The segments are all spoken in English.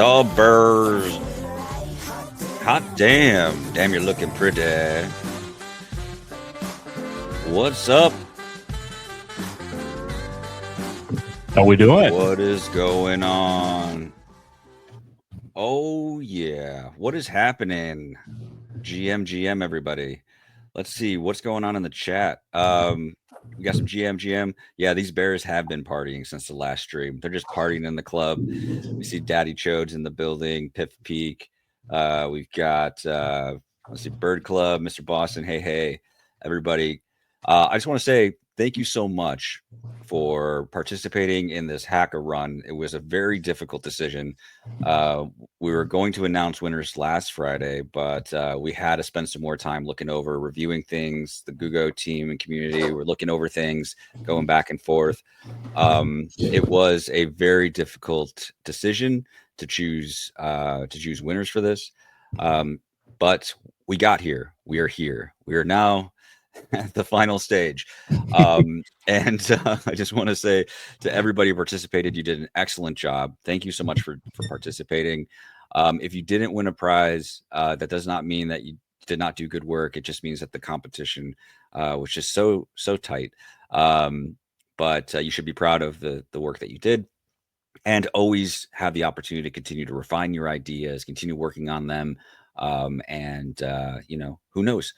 The Bears. Hot damn. Damn, you're looking pretty. What's up? How we doing? What is going on? Oh, yeah. What is happening? GM, everybody. Let's see what's going on in the chat. We got some GM. Yeah, these Bears have been partying since the last stream. They're just partying in the club. We see Daddy Chodes in the building, Piff Peak. We've got let's see, Bird Club, Mr. Boston. Hey, everybody. I just want to say thank you so much for participating in this Hacka-Run. It was a very difficult decision. We were going to announce winners last Friday, but we had to spend some more time looking over, reviewing things. The GUGO team and community were looking over things, going back and forth. It was a very difficult decision to choose winners for this, but we got here. We are here. We are now at the final stage. And I just want to say to everybody who participated, you did an excellent job. Thank you so much for participating. If you didn't win a prize, that does not mean that you did not do good work. It just means that the competition was just so tight. But you should be proud of the work that you did, and always have the opportunity to continue to refine your ideas, continue working on them. And who knows?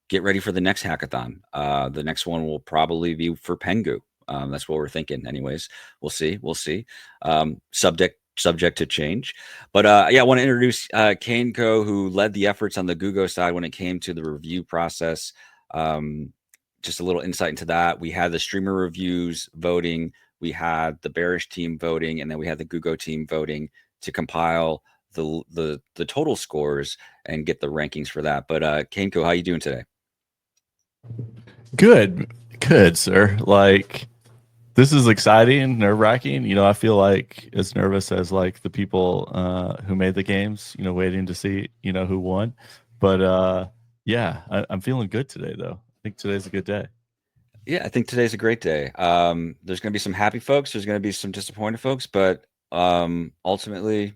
Get ready for the next hackathon. The next one will probably be for Pengu. That's what we're thinking. Anyways, we'll see. Subject to change. But I want to introduce Kaneko, who led the efforts on the GUGO side when it came to the review process. Just a little insight into that. We had the streamer reviews voting, we had the Bearish team voting, and then we had the GUGO team voting to compile the total scores and get the rankings for that. But Kaneko, how you doing today? Good, sir. Like, this is exciting, nerve-wracking. I feel like as nervous as like the people who made the games, waiting to see, who won. But yeah, I'm feeling good today, though. I think today's a good day. Yeah, I think today's a great day. There's going to be some happy folks. There's going to be some disappointed folks, but ultimately,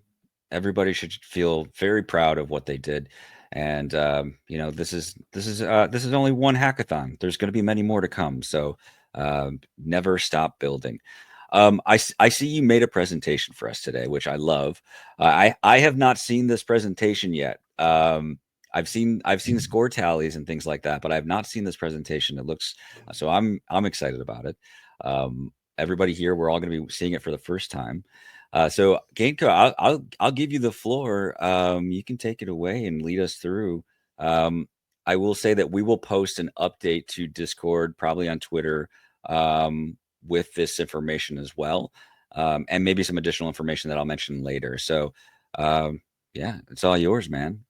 everybody should feel very proud of what they did. And this is only one hackathon. There's going to be many more to come. So never stop building. I see you made a presentation for us today, which I love. I have not seen this presentation yet. I've seen score tallies and things like that, but I've not seen this presentation. It looks so I'm excited about it. Everybody here, we're all going to be seeing it for the first time. So Gainco, I'll give you the floor. You can take it away and lead us through. I will say that we will post an update to Discord, probably on Twitter, with this information as well, and maybe some additional information that I'll mention later. So yeah, it's all yours, man.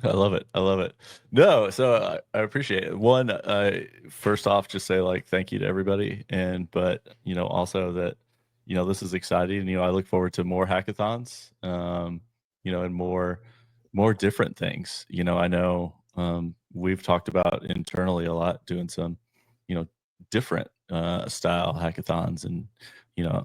I love it. No, so I appreciate it. One, first off, just say like thank you to everybody, but also that this is exciting. I look forward to more hackathons, and more different things. I know we've talked about internally a lot doing some different style hackathons, and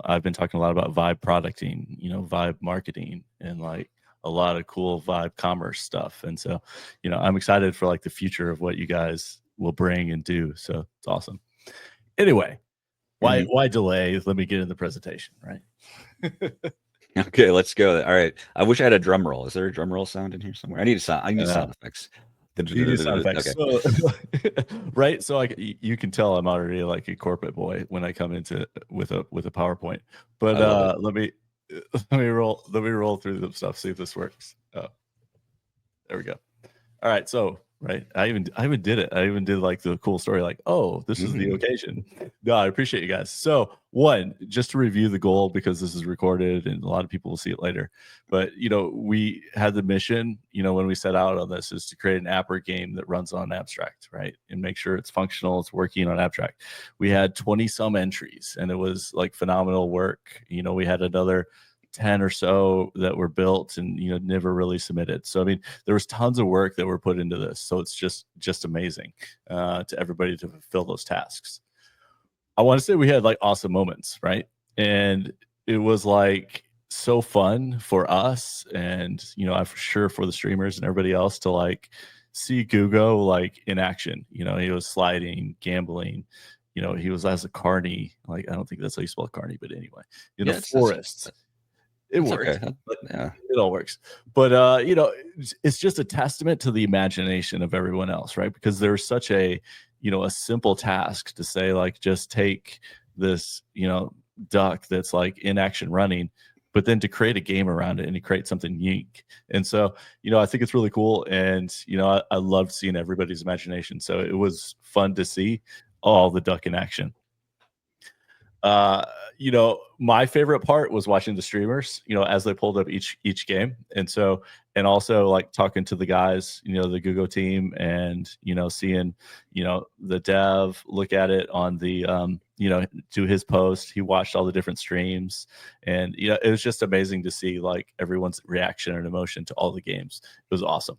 I've been talking a lot about vibe producting, vibe marketing, and like a lot of cool vibe commerce stuff. And so, I'm excited for like the future of what you guys will bring and do. So it's awesome. Anyway, why delay? Let me get in the presentation, right? Okay, let's go. All right. I wish I had a drum roll. Is there a drum roll sound in here somewhere? I need sound effects. You need sound effects. Okay. So, right. So like you can tell I'm already like a corporate boy when I come into with a PowerPoint. But let me roll through the stuff, see if this works. Oh, there we go. All right. So right, I even did it. I even did like the cool story, like, oh, this is the occasion. No, I appreciate you guys. So one, just to review the goal, because this is recorded and a lot of people will see it later. But we had the mission, when we set out on this, is to create an app or game that runs on Abstract, right? And make sure it's functional, it's working on Abstract. We had 20 some entries, and it was like phenomenal work. We had another 10 or so that were built and never really submitted. So I mean, there was tons of work that were put into this. So it's just amazing to everybody to fulfill those tasks. I want to say we had like awesome moments, right? And it was like so fun for us, and I'm for sure for the streamers and everybody else to like see GUGO like in action. He was sliding, gambling. He was as a carny. Like, I don't think that's how you spell carny, but anyway, in the Yeah, forest. It it's works. okay. Yeah. It all works. But it's just a testament to the imagination of everyone else, right? Because there's such a simple task to say, like, just take this, duck that's like in action running, but then to create a game around it and to create something unique. And so, I think it's really cool. And, I loved seeing everybody's imagination. So it was fun to see all the duck in action. uh my favorite part was watching the streamers, as they pulled up each game. And also like talking to the guys, the GUGO team, and seeing the dev look at it on the do his post. He watched all the different streams, and it was just amazing to see like everyone's reaction and emotion to all the games. It was awesome.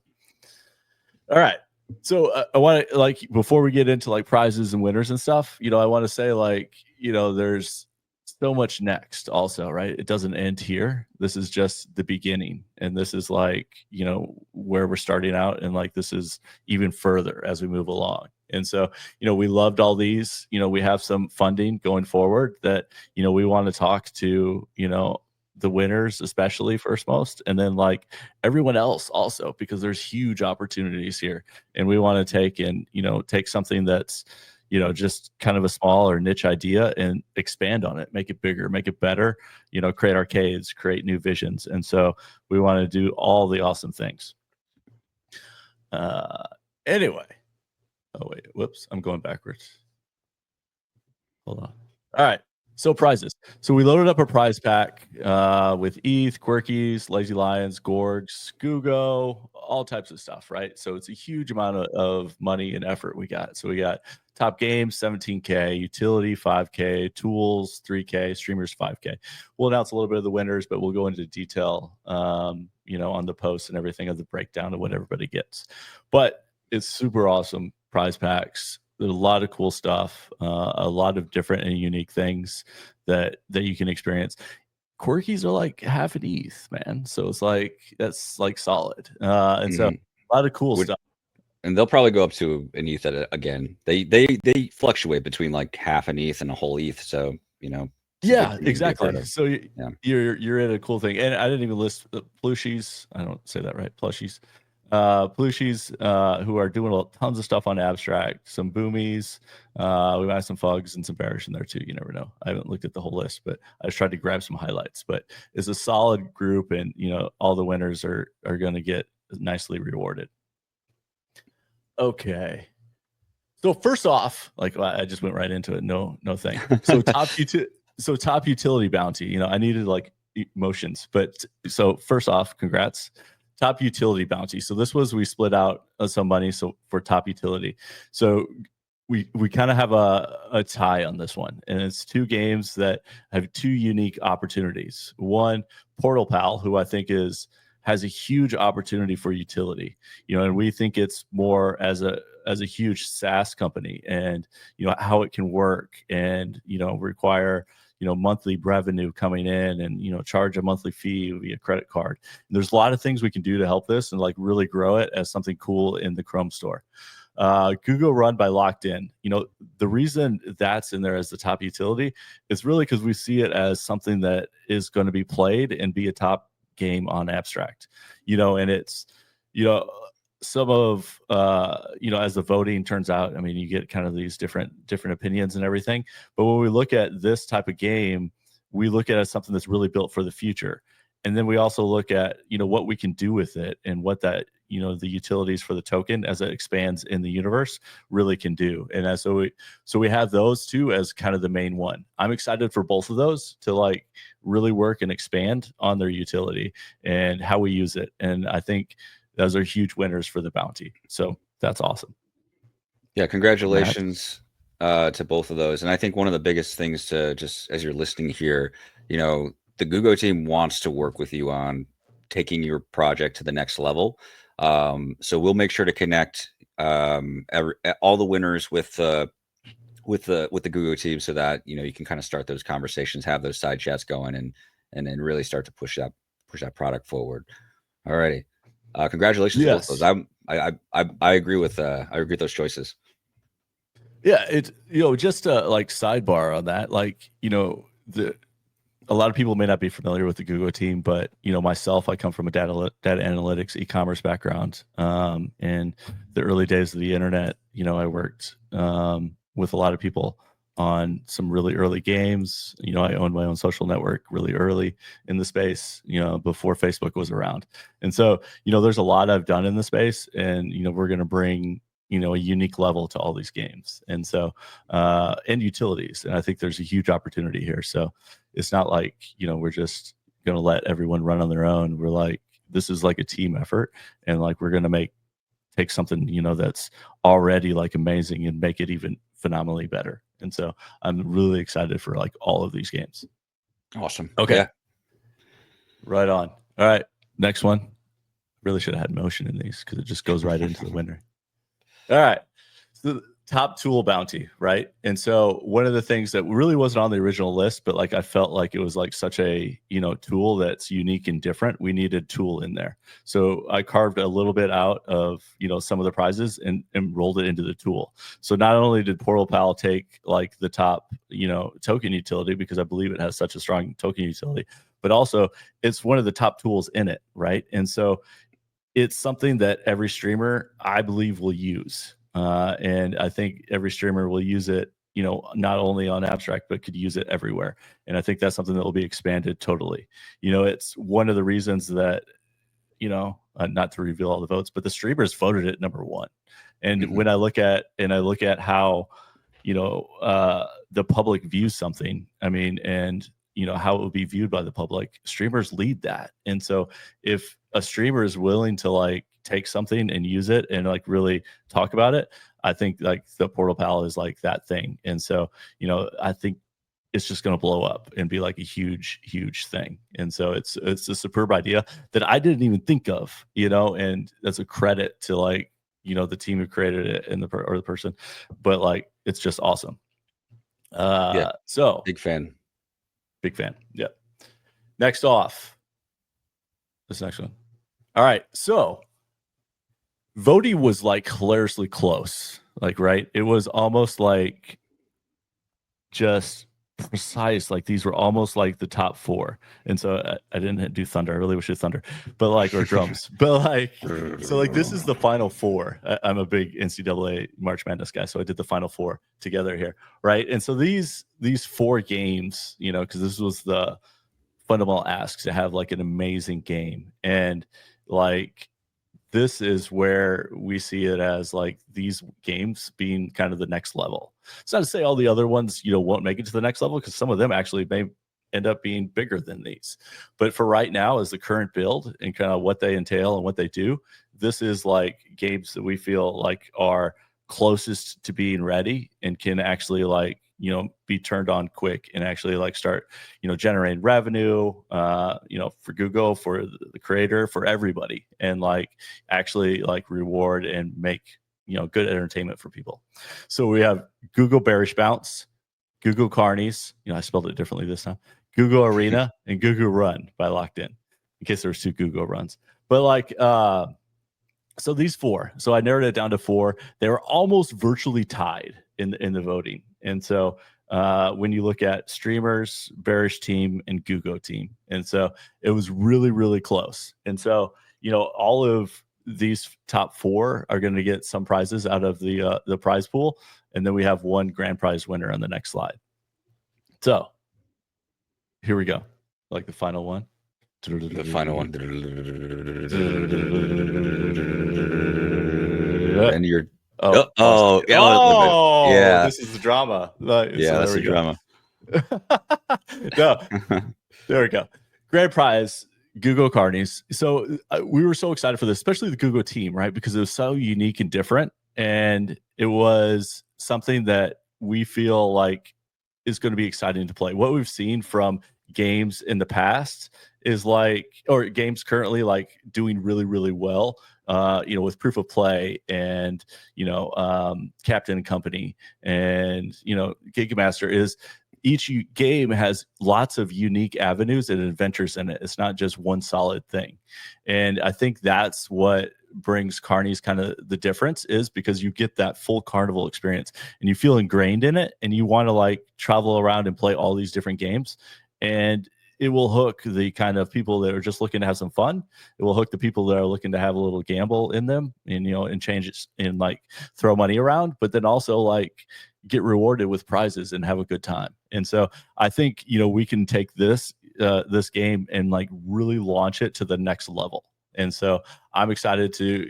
All right. So I want to, like, before we get into like prizes and winners and stuff, I want to say, like, there's so much next also, right? It doesn't end here. This is just the beginning. And this is like, where we're starting out. And like, this is even further as we move along. And so, we loved all these. We have some funding going forward that, we want to talk to, the winners, especially first most, and then like everyone else also, because there's huge opportunities here. And we want to take something that's, just kind of a small or niche idea and expand on it, make it bigger, make it better, create arcades, create new visions. And so we want to do all the awesome things. Anyway. Oh, wait. Whoops. I'm going backwards. Hold on. All right. So prizes. So we loaded up a prize pack with ETH, Quirkies, Lazy Lions, Gorgs, GUGO, all types of stuff, right? So it's a huge amount of money and effort we got. So we got top games, 17K, utility, 5K, tools, 3K, streamers, 5K. We'll announce a little bit of the winners, but we'll go into detail, on the post and everything of the breakdown of what everybody gets. But it's super awesome prize packs. There's a lot of cool stuff, a lot of different and unique things that you can experience. Quirkies are like half an ETH, man. So it's like, that's like solid. And so a lot of cool stuff. And they'll probably go up to an ETH again. They fluctuate between like half an ETH and a whole ETH. So, yeah, exactly. So you're in a cool thing. And I didn't even list the plushies. I don't say that right. Plushies. Plushies, who are doing tons of stuff on Abstract, some boomies. We might have some fugs and some bearish in there too. You never know. I haven't looked at the whole list, but I just tried to grab some highlights. But it's a solid group, and all the winners are going to get nicely rewarded. Okay. So first off, like, I just went right into it. No thing. So top utility bounty. I needed like emotions, but so first off, congrats. Top utility bounty. So we split out some money for top utility. So we kind of have a tie on this one, and it's two games that have two unique opportunities. One, Portal Pal, who I think has a huge opportunity for utility, and we think it's more as a huge SaaS company, and how it can work, and require monthly revenue coming in, and charge a monthly fee via credit card. And there's a lot of things we can do to help this and like really grow it as something cool in the Chrome store. GUGO Run by Locked In. The reason that's in there as the top utility is really because we see it as something that is going to be played and be a top game on Abstract. And it's some of as the voting turns out, I mean, you get kind of these different opinions and everything. But when we look at this type of game, we look at it as something that's really built for the future. And then we also look at what we can do with it, and what that the utilities for the token as it expands in the universe really can do. And so we have those two as kind of the main one. I'm excited for both of those to like really work and expand on their utility and how we use it. And I think those are huge winners for the bounty. So that's awesome. Yeah, congratulations to both of those. And I think one of the biggest things to, just as you're listening here, the GUGO team wants to work with you on taking your project to the next level. So we'll make sure to connect all the winners with the GUGO team, so that you can kind of start those conversations, have those side chats going, and and then really start to push that product forward. All righty. Congratulations to both of Yes. those. I agree with those choices. Yeah, it's just like sidebar on that, like a lot of people may not be familiar with the GUGO team, but myself, I come from a data analytics, e-commerce background. In the early days of the internet, I worked with a lot of people on some really early games. I owned my own social network really early in the space, before Facebook was around. And so, there's a lot I've done in the space, and we're going to bring a unique level to all these games, and so and utilities. And I think there's a huge opportunity here. So it's not like we're just going to let everyone run on their own. We're like, this is like a team effort, and like we're going to take something that's already like amazing and make it even phenomenally better. And so I'm really excited for like all of these games. Awesome. Okay. Yeah. Right on. All right, next one. Really should have had motion in these because it just goes right into the winner. All right. So top tool bounty, right? And so one of the things that really wasn't on the original list, but like I felt like it was like such a tool that's unique and different. We needed tool in there. So I carved a little bit out of some of the prizes and rolled it into the tool. So not only did Portal Pal take like the top token utility, because I believe it has such a strong token utility, but also it's one of the top tools in it, right? And so it's something that every streamer, I believe, will use. And I think every streamer will use it, not only on Abstract, but could use it everywhere. And I think that's something that will be expanded totally. It's one of the reasons that, not to reveal all the votes, but the streamers voted it number one. And when I look at how, the public views something, I mean, and how it will be viewed by the public, streamers lead that. And so if a streamer is willing to like take something and use it and like really talk about it, I think like the Portal Pal is like that thing. And so I think it's just going to blow up and be like a huge thing. And so it's a superb idea that I didn't even think of, and that's a credit to like the team who created it and the person, but like it's just awesome. Yeah. So Big fan. Yeah. Next off, this next one. All right. So voting was like hilariously close. Like, right. It was almost like just precise. Like these were almost like the top four. And so I didn't do thunder. I really wish it was thunder, but like, or drums, but like, so like this is the final four. I'm a big NCAA March Madness guy. So I did the final four together here. Right. And so these four games, because this was the fundamental ask to have like an amazing game. And like, this is where we see it as like these games being kind of the next level. It's not to say all the other ones, won't make it to the next level, because some of them actually may end up being bigger than these. But for right now, as the current build and kind of what they entail and what they do, this is like games that we feel like are closest to being ready and can actually like be turned on quick and actually like start generating revenue for GUGO, for the creator, for everybody, and like actually like reward and make good entertainment for people. So we have GUGO Bearish Bounce, GUGO Carnies, I spelled it differently this time, GUGO Arena, and GUGO Run by Locked In case there's two GUGO runs. But like so these four, so I narrowed it down to four. They were almost virtually tied in the voting. And so when you look at streamers, Bearish team, and GUGO team, and so it was really close. And so all of these top four are going to get some prizes out of the prize pool, and then we have one grand prize winner on the next slide. So here we go, like the final one. The final one. And you're yeah. This is the drama. Yeah, that's the drama. No, there we go. Grand prize, GUGO Carnies. So we were so excited for this, especially the GUGO team, right? Because it was so unique and different, and it was something that we feel like is going to be exciting to play. What we've seen from games in the past is like, or games currently like doing really well, with Proof of Play and Captain and Company and Gigamaster, is each game has lots of unique avenues and adventures in it. It's not just one solid thing. And I think that's what brings Carney's kind of the difference, is because you get that full carnival experience and you feel ingrained in it, and you want to like travel around and play all these different games. And it will hook the kind of people that are just looking to have some fun. It will hook the people that are looking to have a little gamble in them, and and change it and like throw money around, but then also like get rewarded with prizes and have a good time. And so I think we can take this game and like really launch it to the next level. And so I'm excited to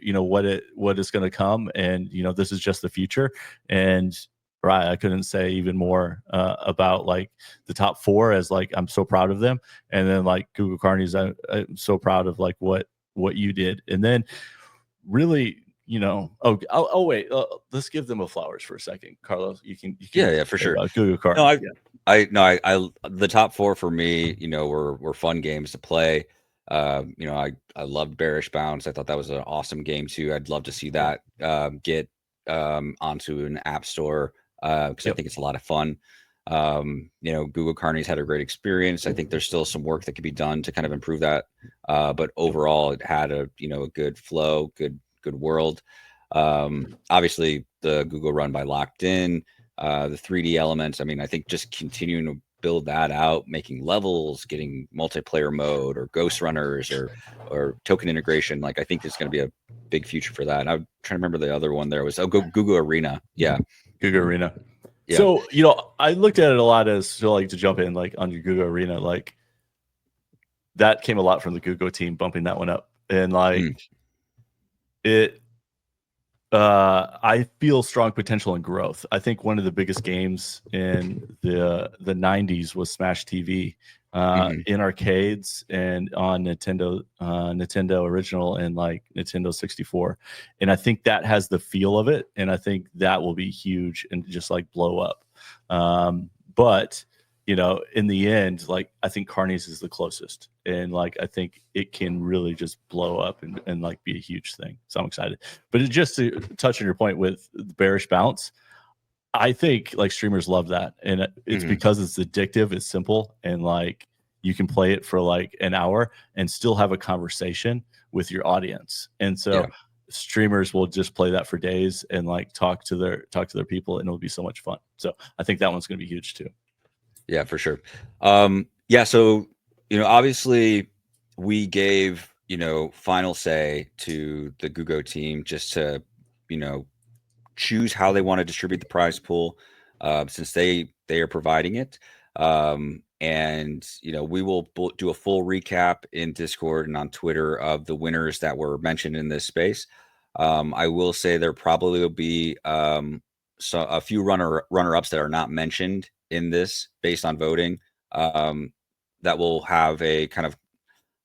what is going to come, and this is just the future. And right, I couldn't say even more about like the top 4, as like I'm so proud of them. And then like GUGO Carnies, I'm so proud of like what you did. And then really, wait, let's give them a flowers for a second. Carlos, you can yeah, for sure. GUGO Carnies. I the top 4 for me, were fun games to play. I loved Bearish Bounce. I thought that was an awesome game too. I'd love to see that get onto an app store, because I think it's a lot of fun. GUGO Carnies had a great experience. I think there's still some work that could be done to kind of improve that, but overall it had a good flow, good world. Obviously the GUGO Run by Locked In, the 3D elements. I mean, I think just continuing to build that out, making levels, getting multiplayer mode or ghost runners or token integration. Like, I think there's going to be a big future for that. And I'm trying to remember the other one. There was GUGO Arena. Yeah. GUGO Arena. Yeah. So, I looked at it a lot as to jump in like on your GUGO Arena, like that came a lot from the GUGO team bumping that one up. And like I feel strong potential and growth. I think one of the biggest games in the 90s was Smash TV, in arcades and on Nintendo Original and like Nintendo 64. And I think that has the feel of it. And I think that will be huge and just like blow up. But in the end, like I think Carney's is the closest, and like I think it can really just blow up and like be a huge thing. So I'm excited. But just to touch on your point with the Bearish Bounce, I think like streamers love that, and it's because it's addictive, it's simple, and like you can play it for like an hour and still have a conversation with your audience. And so streamers will just play that for days and like talk to their people, and it'll be so much fun. So I think that one's going to be huge too. Yeah, for sure. So, obviously we gave, final say to the GUGO team just to, choose how they want to distribute the prize pool, since they are providing it. And, we will do a full recap in Discord and on Twitter of the winners that were mentioned in this space. I will say there probably will be so a few runner-ups that are not mentioned in this based on voting, that will have a kind of,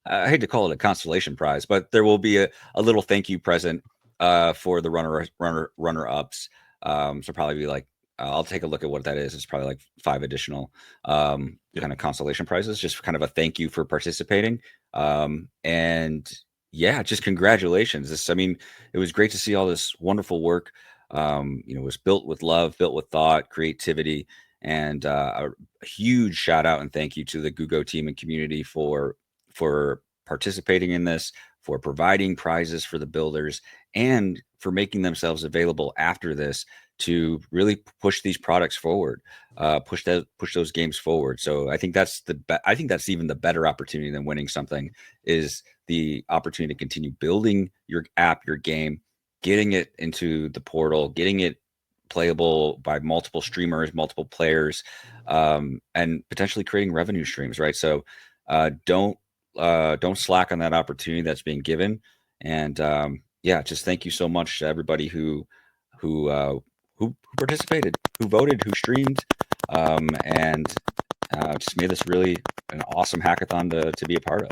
I hate to call it a consolation prize, but there will be a little thank you present for the runner-ups. So probably be like, I'll take a look at what that is. It's probably like 5 additional kind of consolation prizes, just kind of a thank you for participating. And yeah, just congratulations. It was great to see all this wonderful work. It was built with love, built with thought, creativity, and a huge shout out and thank you to the GUGO team and community for participating in this, for providing prizes for the builders, and for making themselves available after this to really push these products forward, push those games forward. So I think that's even the better opportunity than winning something, is the opportunity to continue building your app, your game, getting it into the portal, getting it playable by multiple streamers, multiple players, and potentially creating revenue streams, right? So don't slack on that opportunity that's being given. And just thank you so much to everybody who participated, who voted, who streamed, and just made this really an awesome hackathon to be a part of.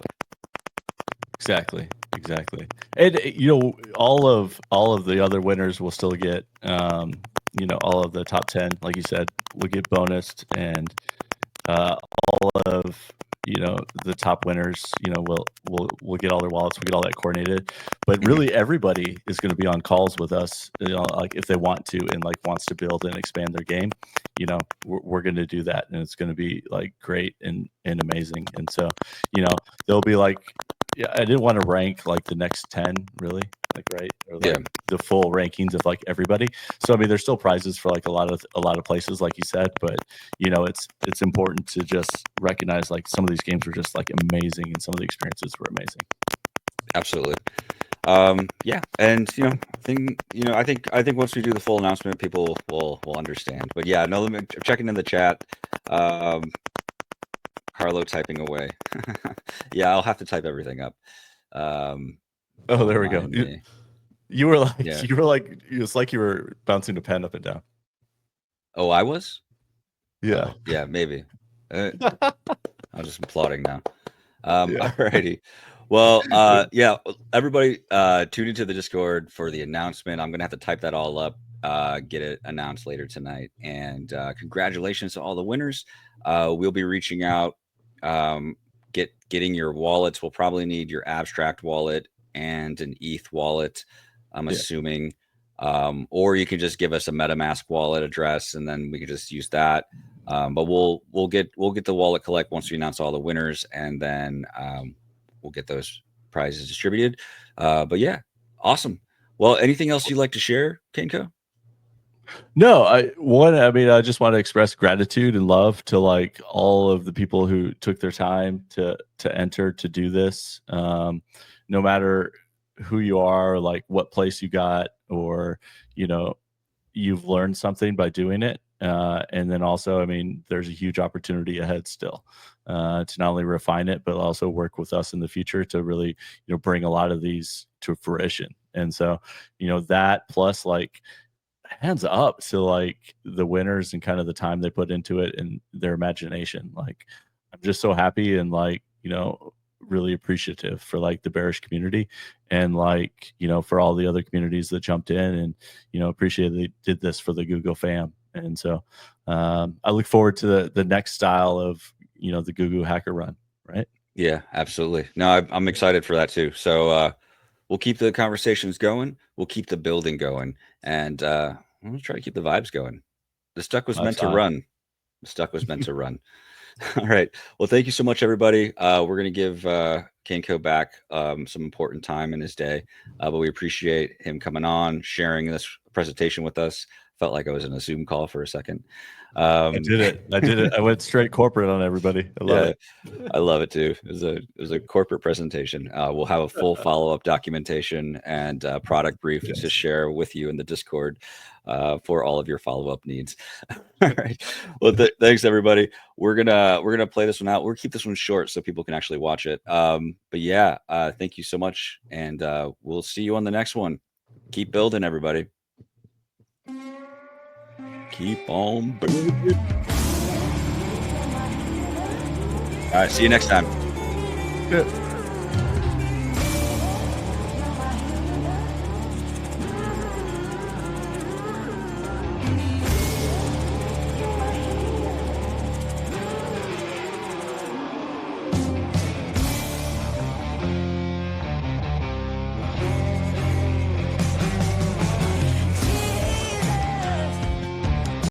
Exactly. And all of the other winners will still get all of the top 10, like you said, will get bonused, and all of the top winners, we'll get all their wallets, we'll get all that coordinated. But really, everybody is going to be on calls with us, like if they want to and like wants to build and expand their game. We're going to do that, and it's going to be like great and amazing. And so, they'll be like, yeah, I didn't want to rank like the next 10 really, like, right, or like the full rankings of like everybody. So I mean, there's still prizes for like a lot of places, like you said, but it's important to just recognize like some of these games were just like amazing, and some of the experiences were amazing. Absolutely. Yeah, and I think once we do the full announcement, people will understand. But yeah, no, I'm checking in the chat. Carlo typing away. Yeah, I'll have to type everything up. Oh, there we go. You were like, it was like you were bouncing a pen up and down. Oh, I was? Yeah. Oh, yeah, maybe. I'm just plotting now. Alrighty. Well, yeah, everybody tune into the Discord for the announcement. I'm going to have to type that all up, get it announced later tonight. And congratulations to all the winners. We'll be reaching out, getting your wallets. We'll probably need your abstract wallet and an ETH wallet, I'm assuming. Or you can just give us a MetaMask wallet address, and then we can just use that. But we'll get the wallet collect once we announce all the winners, and then we'll get those prizes distributed. But yeah, awesome. Well, anything else you'd like to share, Kenko? No, I just want to express gratitude and love to like all of the people who took their time to enter to do this. No matter who you are, like what place you got, or you've learned something by doing it. And then also, I mean, there's a huge opportunity ahead still to not only refine it, but also work with us in the future to really, bring a lot of these to fruition. And so, that plus like hands up to like the winners and kind of the time they put into it and their imagination. Like, I'm just so happy and like, really appreciative for like the bearish community, and like for all the other communities that jumped in and appreciate they did this for the GUGO fam. And so I look forward to the next style of the GUGO Hacka-Run, right? Yeah, absolutely. No, I'm excited for that too. So we'll keep the conversations going, we'll keep the building going, and we'll try to keep the vibes going. The stuck was meant to run. The stuck was meant to run. All right. Well, thank you so much, everybody. We're going to give Kenko back some important time in his day, but we appreciate him coming on, sharing this presentation with us. Felt like I was in a Zoom call for a second. I did it. I went straight corporate on everybody. I love it. I love it too. It was a corporate presentation. We'll have a full follow-up documentation and product brief to share with you in the Discord for all of your follow-up needs. All right. Well, thanks everybody. We're gonna play this one out. We'll keep this one short so people can actually watch it. But yeah, thank you so much, and we'll see you on the next one. Keep building, everybody. Keep on building. All right. See you next time. Good.